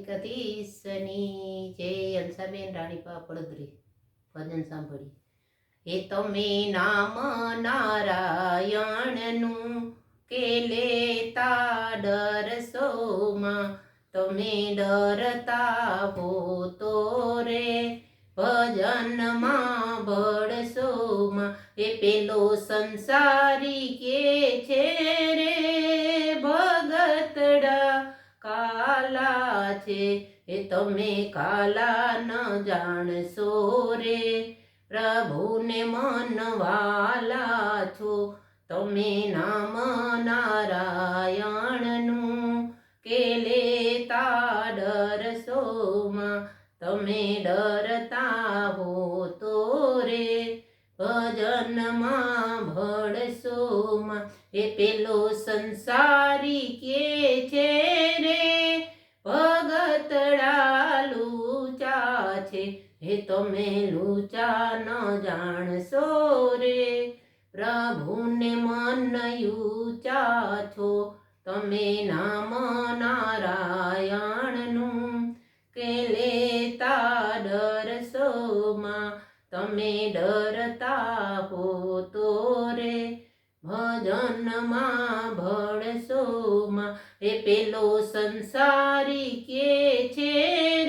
દ્વારિકાધીશની જય. હંસાબેન રાણીપા પડદરી ભજન સાંભળી. એ તમે નામ નારાયણનું કે લેતા ડરસોમાં, તમે ડરતા હો તો રે ભજનમાં ભળસોમાં. એ પેલો સંસારી કે છે રે ભગતડા કાલા છે, એ તમે કાલા ન જાણશો રે પ્રભુને મનવાલા છો. તમે નામ નારાયણનું કે લેતા ડરસોમાં, તમે ડરતા હો તો રે ભજનમાં ભળસોમાં. એ પેલો સંસારી કે છે રે ભગતડા લૂચા છે, હે તમે લૂચા ન જાણશો રે પ્રભુને મન ઊંચા છો. તમે નામ નારાયણનું કે લેતા ડરસોમાં, તમે ડરતા હો તો રે ભજનમાં ભળસોમાં. એ પેલો સંસારી કે છે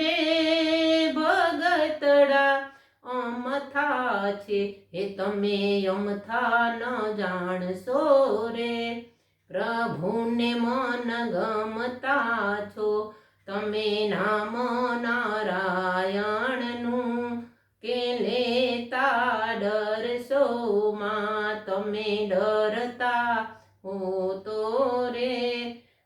રે ભગતડા અમથા છે, એ તમે અમથા ન જાણશો રે પ્રભુને મન ગમતા છો. તમે નામ નારાયણનું કે લેતા ડરસોમાં, તમે ડરતા હો તો રે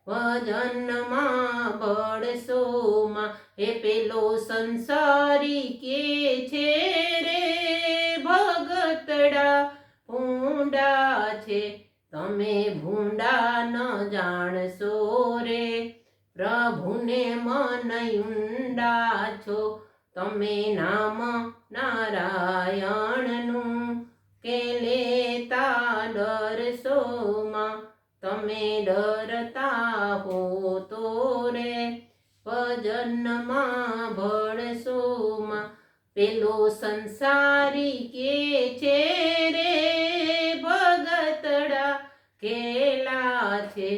ભજનમાં ભળસોમાં. એ પેલો સંસારી કે છે રે ભગતડા ભૂંડા છે, તમે ભૂંડા ન જાણશો રે પ્રભુને મન ઊંડા છો. તમે નામ નારાયણનું કે લેતા ડરસોમાં, તમે ડરતા હો તો રે ભજનમાં ભળસોમાં. પેલો સંસારી કે છે રે ભગતડા ઘેલા છે,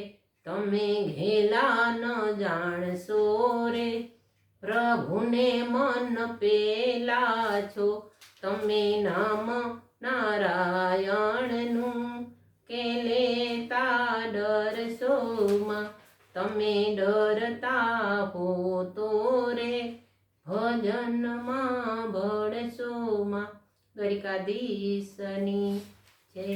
તમે ઘેલા ન જાણશો રે પ્રભુને મન પેલા છો. તમે નામ નારાયણનું કે લેતા ડરસોમાં, તમે ડરતા હો તો રે ભજનમાં ભળસોમાં. દ્વારિકાધીશની જય.